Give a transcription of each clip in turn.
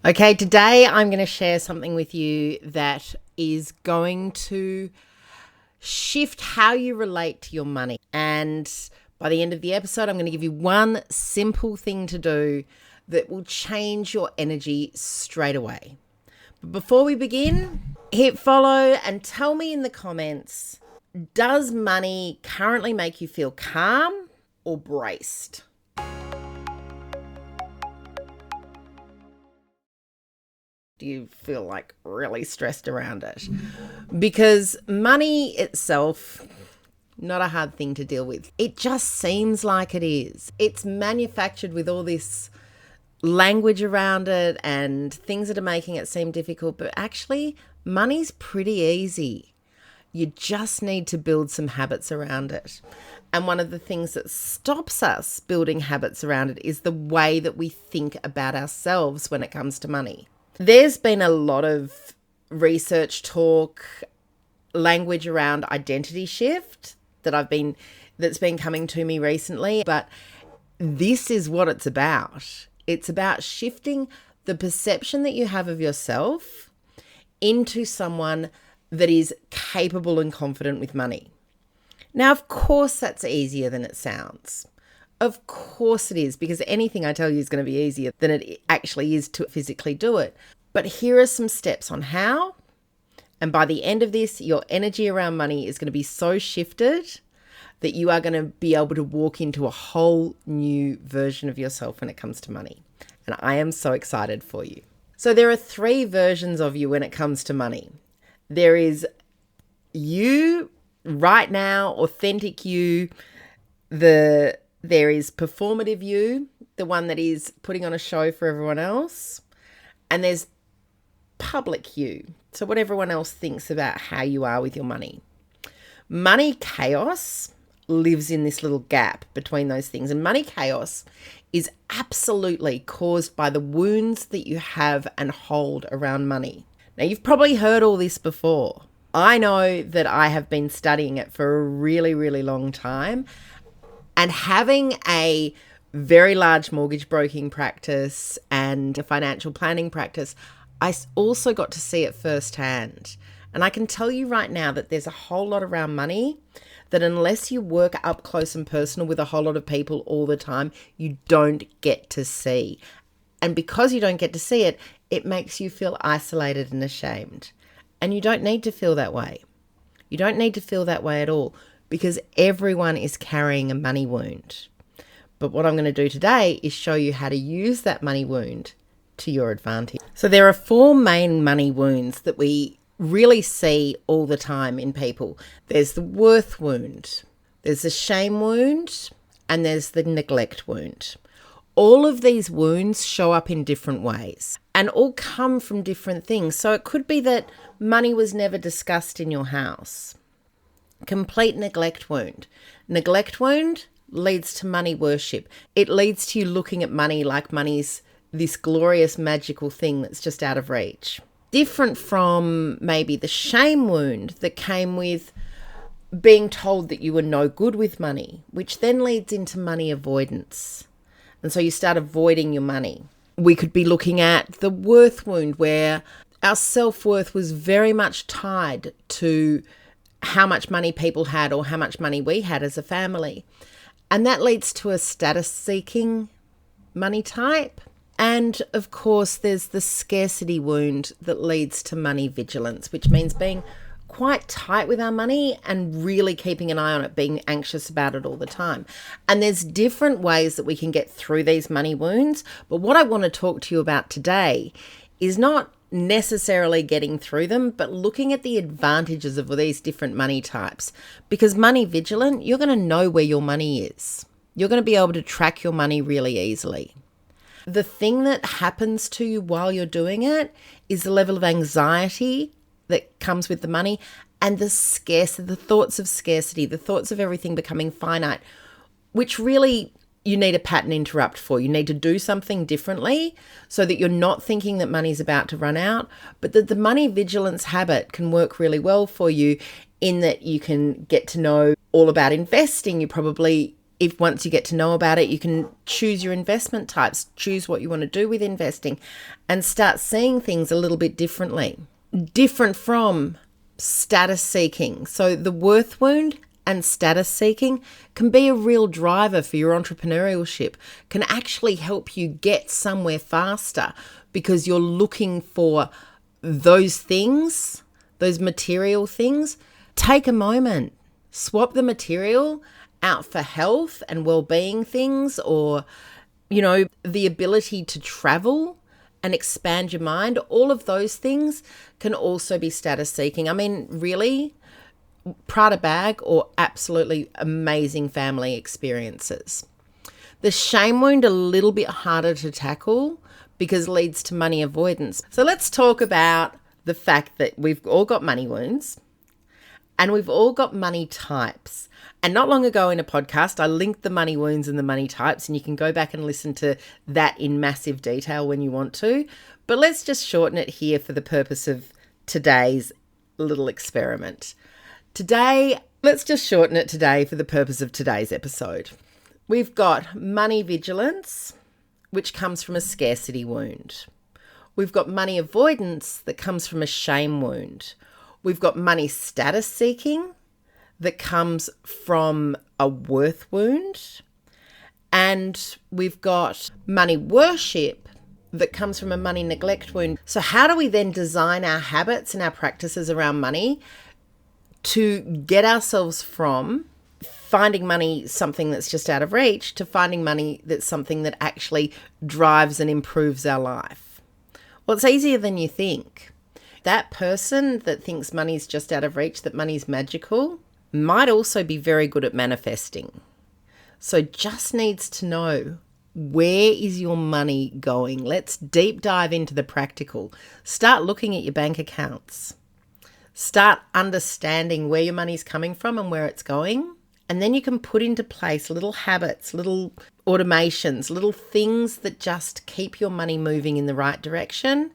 Okay, today I'm going to share something with you that is going to shift how you relate to your money. And by the end of the episode, I'm going to give you one simple thing to do that will change your energy straight away. But before we begin, hit follow and tell me in the comments, does money currently make you feel calm or braced? Do you feel like really stressed around it? Because money itself, not a hard thing to deal with. It just seems like it is. It's manufactured with all this language around it and things that are making it seem difficult, but actually money's pretty easy. You just need to build some habits around it. And one of the things that stops us building habits around it is the way that we think about ourselves when it comes to money. There's been a lot of research talk, language around identity shift that's been coming to me recently, but this is what it's about. It's about shifting the perception that you have of yourself into someone that is capable and confident with money. Now, of course, that's easier than it sounds. Of course it is, because anything I tell you is going to be easier than it actually is to physically do it. But here are some steps on how. And by the end of this, your energy around money is going to be so shifted that you are going to be able to walk into a whole new version of yourself when it comes to money. And I am so excited for you. So there are 3 versions of you when it comes to money. There is you right now, authentic you. There is performative you, the one that is putting on a show for everyone else. And there's public you, so what everyone else thinks about how you are with your money. Money chaos lives in this little gap between those things. And money chaos is absolutely caused by the wounds that you have and hold around money. Now, you've probably heard all this before. I know that I have been studying it for a really, really long time. And having a very large mortgage broking practice and a financial planning practice, I also got to see it firsthand. And I can tell you right now that there's a whole lot around money that unless you work up close and personal with a whole lot of people all the time, you don't get to see. And because you don't get to see it, it makes you feel isolated and ashamed. And you don't need to feel that way. You don't need to feel that way at all, because everyone is carrying a money wound. But what I'm going to do today is show you how to use that money wound to your advantage. So there are 4 main money wounds that we really see all the time in people. There's the worth wound, there's the shame wound, and there's the neglect wound. All of these wounds show up in different ways and all come from different things. So it could be that money was never discussed in your house. Complete neglect wound. Neglect wound leads to money worship. It leads to you looking at money like money's this glorious magical thing that's just out of reach. Different from maybe the shame wound that came with being told that you were no good with money, which then leads into money avoidance. And so you start avoiding your money. We could be looking at the worth wound, where our self-worth was very much tied to how much money people had or how much money we had as a family. And that leads to a status-seeking money type. And of course, there's the scarcity wound that leads to money vigilance, which means being quite tight with our money and really keeping an eye on it, being anxious about it all the time. And there's different ways that we can get through these money wounds. But what I want to talk to you about today is not necessarily getting through them, but looking at the advantages of these different money types. Because money vigilant, you're going to know where your money is. You're going to be able to track your money really easily. The thing that happens to you while you're doing it is the level of anxiety that comes with the money and the thoughts of scarcity, the thoughts of everything becoming finite, which really you need a pattern interrupt for. You need to do something differently so that you're not thinking that money's about to run out, but that the money vigilance habit can work really well for you in that you can get to know all about investing. You probably If once you get to know about it, you can choose your investment types, choose what you want to do with investing, and start seeing things a little bit differently. Different from status seeking. So the worth wound and status seeking can be a real driver for your entrepreneurship, can actually help you get somewhere faster because you're looking for those things, those material things. Take a moment, swap the material out for health and well-being things, or, the ability to travel and expand your mind. All of those things can also be status seeking. I mean, really, Prada bag or absolutely amazing family experiences. The shame wound, a little bit harder to tackle because it leads to money avoidance. So let's talk about the fact that we've all got money wounds and we've all got money types. And not long ago in a podcast, I linked the money wounds and the money types, and you can go back and listen to that in massive detail when you want to. But let's just shorten it here for the purpose of today's little experiment. Let's just shorten it today for the purpose of today's episode. We've got money vigilance, which comes from a scarcity wound. We've got money avoidance that comes from a shame wound. We've got money status seeking that comes from a worth wound. And we've got money worship that comes from a money neglect wound. So how do we then design our habits and our practices around money to get ourselves from finding money something that's just out of reach to finding money that's something that actually drives and improves our life? Well, it's easier than you think. That person that thinks money's just out of reach, that money's magical, might also be very good at manifesting. So just needs to know, where is your money going? Let's deep dive into the practical. Start looking at your bank accounts. Start understanding where your money's coming from and where it's going. And then you can put into place little habits, little automations, little things that just keep your money moving in the right direction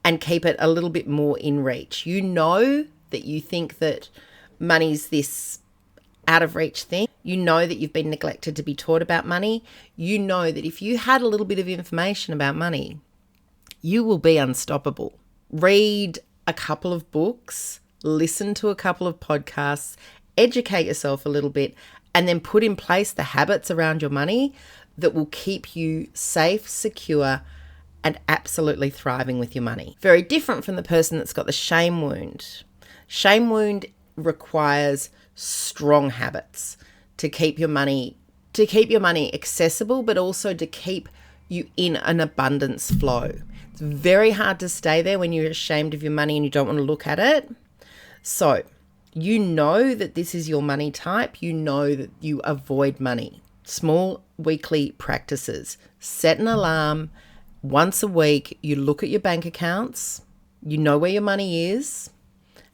and keep it a little bit more in reach. You know that you think that money's this out of reach thing. You know that you've been neglected to be taught about money. You know that if you had a little bit of information about money, you will be unstoppable. Read a couple of books, listen to a couple of podcasts, educate yourself a little bit, and then put in place the habits around your money that will keep you safe, secure, and absolutely thriving with your money. Very different from the person that's got the shame wound. Shame wound requires strong habits to keep your money accessible, but also to keep you in an abundance flow. It's very hard to stay there when you're ashamed of your money and you don't want to look at it. So you know that this is your money type. You know that you avoid money. Small weekly practices. Set an alarm. Once a week, you look at your bank accounts. You know where your money is.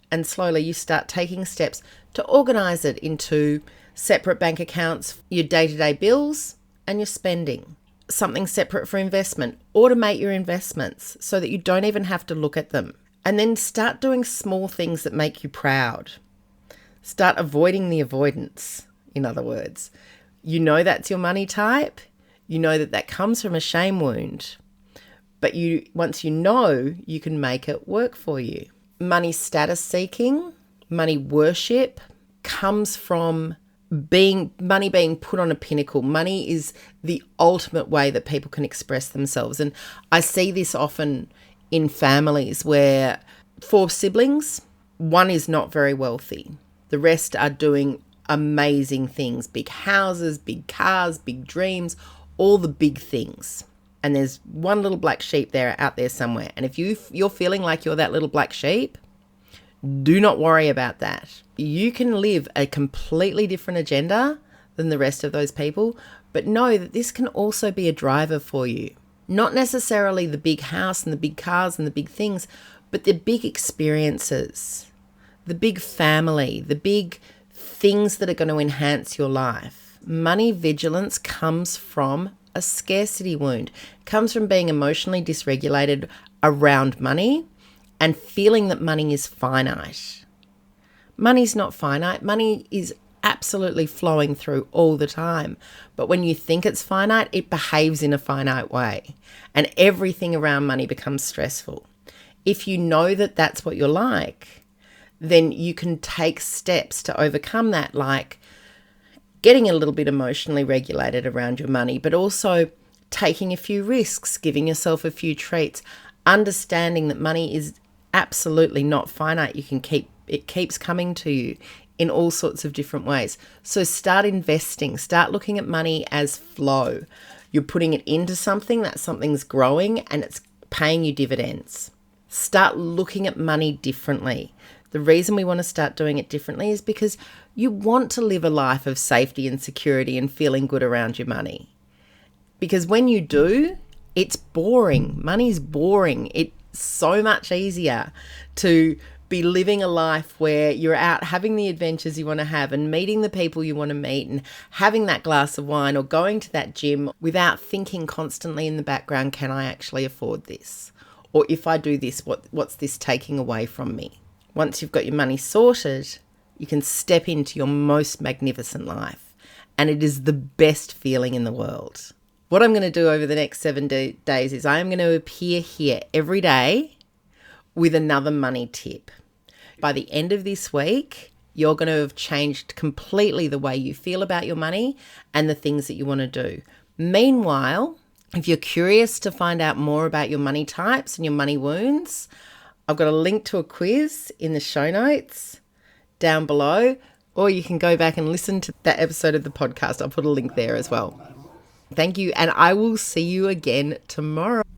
And slowly you start taking steps to organize it into separate bank accounts, your day-to-day bills and your spending. Something separate for investment. Automate your investments so that you don't even have to look at them. And then start doing small things that make you proud. Start avoiding the avoidance, in other words. You know that's your money type. You know that comes from a shame wound. But once you know, you can make it work for you. Money status seeking, money worship comes from money being put on a pinnacle. Money is the ultimate way that people can express themselves. And I see this often in families where 4 siblings, one is not very wealthy. The rest are doing amazing things, big houses, big cars, big dreams, all the big things. And there's one little black sheep out there somewhere. And if you're feeling like you're that little black sheep, do not worry about that. You can live a completely different agenda than the rest of those people, but know that this can also be a driver for you. Not necessarily the big house and the big cars and the big things, but the big experiences, the big family, the big things that are going to enhance your life. Money vigilance comes from a scarcity wound. It comes from being emotionally dysregulated around money and feeling that money is finite. Money's not finite. Money is absolutely flowing through all the time. But when you think it's finite, it behaves in a finite way. And everything around money becomes stressful. If you know that that's what you're like, then you can take steps to overcome that, like getting a little bit emotionally regulated around your money, but also taking a few risks, giving yourself a few treats, understanding that money is absolutely not finite. It keeps coming to you in all sorts of different ways. So start investing, start looking at money as flow. You're putting it into something, that something's growing and it's paying you dividends. Start looking at money differently. The reason we want to start doing it differently is because you want to live a life of safety and security and feeling good around your money. Because when you do, it's boring. Money's boring. It's so much easier to be living a life where you're out having the adventures you want to have and meeting the people you want to meet and having that glass of wine or going to that gym without thinking constantly in the background, can I actually afford this? Or if I do this, what's this taking away from me? Once you've got your money sorted, you can step into your most magnificent life. And it is the best feeling in the world. What I'm going to do over the next 7 days is I am going to appear here every day with another money tip. By the end of this week, you're going to have changed completely the way you feel about your money and the things that you want to do. Meanwhile, if you're curious to find out more about your money types and your money wounds, I've got a link to a quiz in the show notes down below, or you can go back and listen to that episode of the podcast. I'll put a link there as well. Thank you, and I will see you again tomorrow.